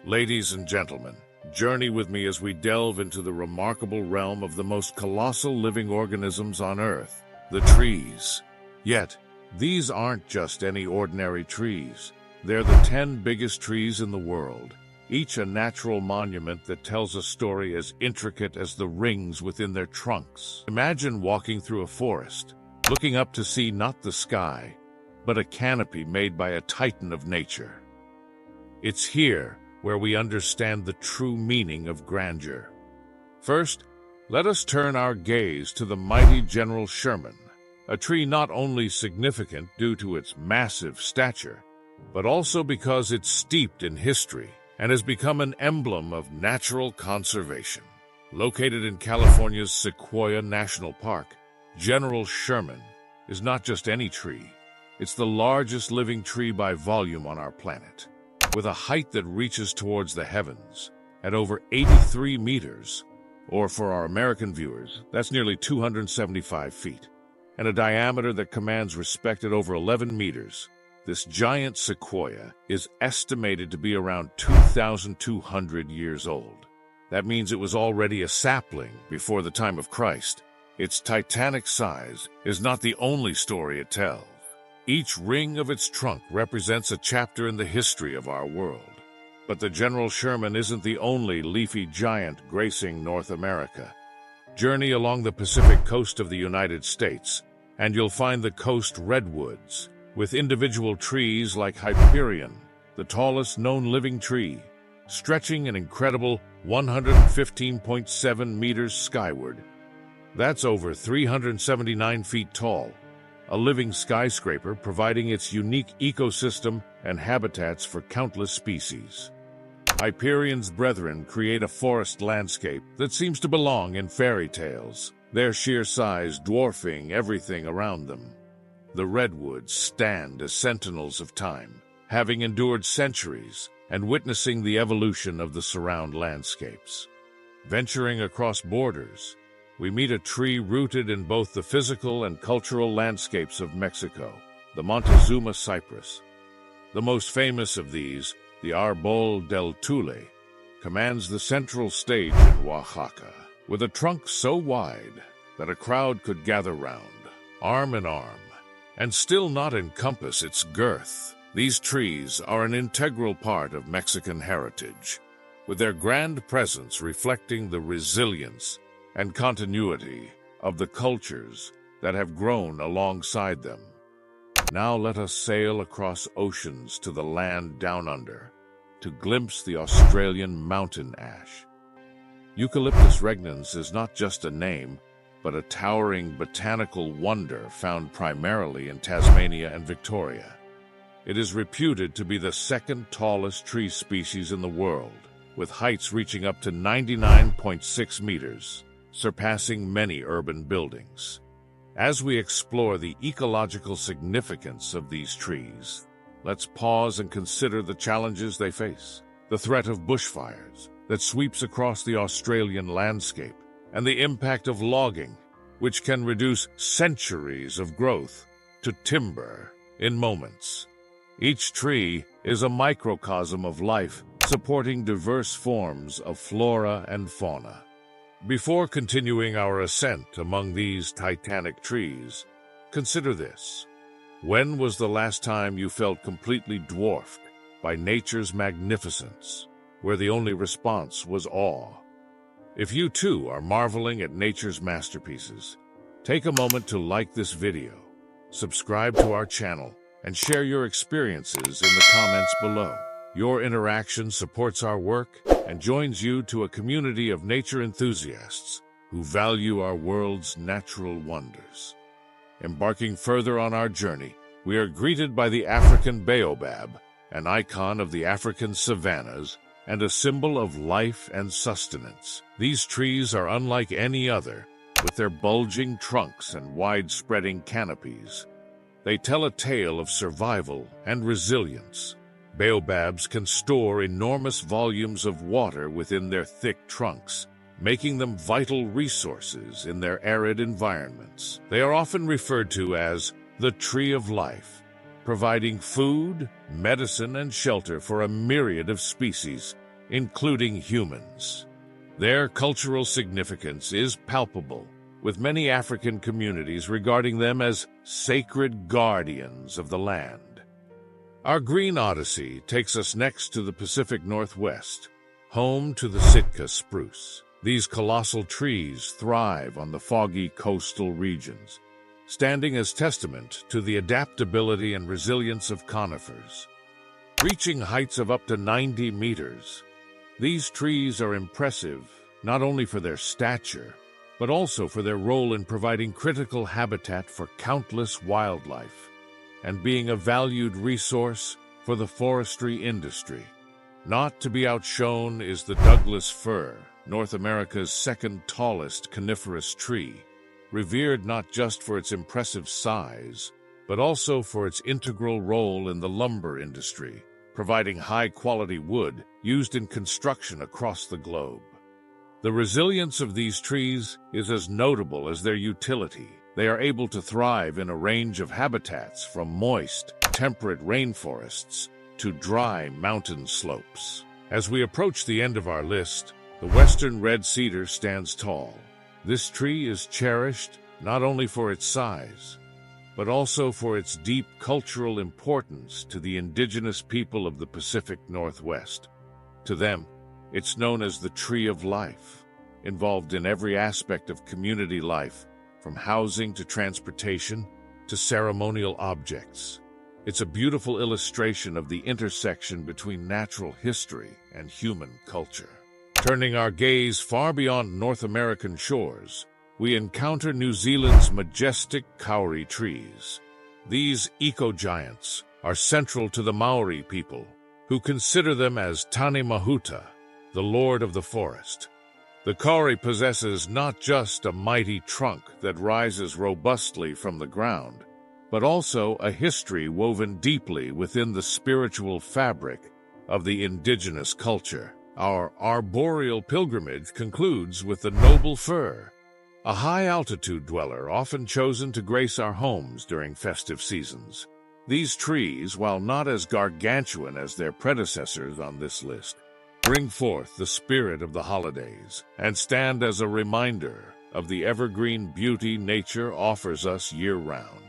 Ladies and gentlemen, journey with me as we delve into the remarkable realm of the most colossal living organisms on Earth, the trees. Yet, these aren't just any ordinary trees. They're the 10 biggest trees in the world, each a natural monument that tells a story as intricate as the rings within their trunks. Imagine walking through a forest, looking up to see not the sky, but a canopy made by a titan of nature. It's here where we understand the true meaning of grandeur. First, let us turn our gaze to the mighty General Sherman, a tree not only significant due to its massive stature, but also because it's steeped in history and has become an emblem of natural conservation. Located in California's Sequoia National Park, General Sherman is not just any tree. It's the largest living tree by volume on our planet. With a height that reaches towards the heavens at over 83 meters, or for our American viewers, that's nearly 275 feet, and a diameter that commands respect at over 11 meters, this giant sequoia is estimated to be around 2,200 years old. That means it was already a sapling before the time of Christ. Its titanic size is not the only story it tells. Each ring of its trunk represents a chapter in the history of our world. But the General Sherman isn't the only leafy giant gracing North America. Journey along the Pacific coast of the United States, and you'll find the coast redwoods, with individual trees like Hyperion, the tallest known living tree, stretching an incredible 115.7 meters skyward. That's over 379 feet tall. A living skyscraper providing its unique ecosystem and habitats for countless species. Hyperion's brethren create a forest landscape that seems to belong in fairy tales, their sheer size dwarfing everything around them. The redwoods stand as sentinels of time, having endured centuries and witnessing the evolution of the surround landscapes. Venturing across borders, we meet a tree rooted in both the physical and cultural landscapes of Mexico, the Montezuma cypress. The most famous of these, the Árbol del Tule, commands the central stage in Oaxaca, with a trunk so wide that a crowd could gather round, arm in arm, and still not encompass its girth. These trees are an integral part of Mexican heritage, with their grand presence reflecting the resilience and continuity of the cultures that have grown alongside them. Now let us sail across oceans to the land down under, to glimpse the Australian mountain ash. Eucalyptus regnans is not just a name, but a towering botanical wonder found primarily in Tasmania and Victoria. It is reputed to be the second tallest tree species in the world, with heights reaching up to 99.6 meters. Surpassing many urban buildings. As we explore the ecological significance of these trees, let's pause and consider the challenges they face. The threat of bushfires that sweeps across the Australian landscape, and the impact of logging, which can reduce centuries of growth to timber in moments. Each tree is a microcosm of life, supporting diverse forms of flora and fauna. Before continuing our ascent among these titanic trees, consider this. When was the last time you felt completely dwarfed by nature's magnificence, where the only response was awe? If you too are marveling at nature's masterpieces, take a moment to like this video, subscribe to our channel, and share your experiences in the comments below. Your interaction supports our work and joins you to a community of nature enthusiasts who value our world's natural wonders. Embarking further on our journey, we are greeted by the African baobab, an icon of the African savannas and a symbol of life and sustenance. These trees are unlike any other, with their bulging trunks and wide-spreading canopies. They tell a tale of survival and resilience. Baobabs can store enormous volumes of water within their thick trunks, making them vital resources in their arid environments. They are often referred to as the tree of life, providing food, medicine, and shelter for a myriad of species. including humans. Their cultural significance is palpable, with many African communities regarding them as sacred guardians of the land. Our Green Odyssey takes us next to the Pacific Northwest, home to the Sitka spruce. These colossal trees thrive on the foggy coastal regions, standing as testament to the adaptability and resilience of conifers. Reaching heights of up to 90 meters, these trees are impressive not only for their stature, but also for their role in providing critical habitat for countless wildlife and being a valued resource for the forestry industry. Not to be outshone is the Douglas fir, North America's second tallest coniferous tree, revered not just for its impressive size, but also for its integral role in the lumber industry, providing high-quality wood used in construction across the globe. The resilience of these trees is as notable as their utility. They are able to thrive in a range of habitats from moist, temperate rainforests to dry mountain slopes. As we approach the end of our list, the western red cedar stands tall. This tree is cherished not only for its size, but also for its deep cultural importance to the indigenous people of the Pacific Northwest. To them, it's known as the Tree of Life, involved in every aspect of community life, from housing to transportation to ceremonial objects. It's a beautiful illustration of the intersection between natural history and human culture. Turning our gaze far beyond North American shores, we encounter New Zealand's majestic kauri trees. These eco-giants are central to the Maori people, who consider them as Tane Mahuta, the Lord of the Forest. The kauri possesses not just a mighty trunk that rises robustly from the ground, but also a history woven deeply within the spiritual fabric of the indigenous culture. Our arboreal pilgrimage concludes with the noble fir, a high-altitude dweller often chosen to grace our homes during festive seasons. These trees, while not as gargantuan as their predecessors on this list, bring forth the spirit of the holidays and stand as a reminder of the evergreen beauty nature offers us year-round.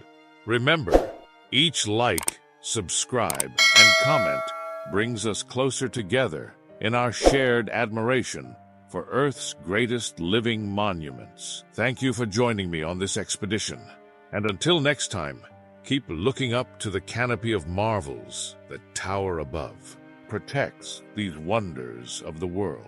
Remember, each like, subscribe, and comment brings us closer together in our shared admiration for Earth's greatest living monuments. Thank you for joining me on this expedition. And until next time, keep looking up to the canopy of marvels that tower above, protects these wonders of the world.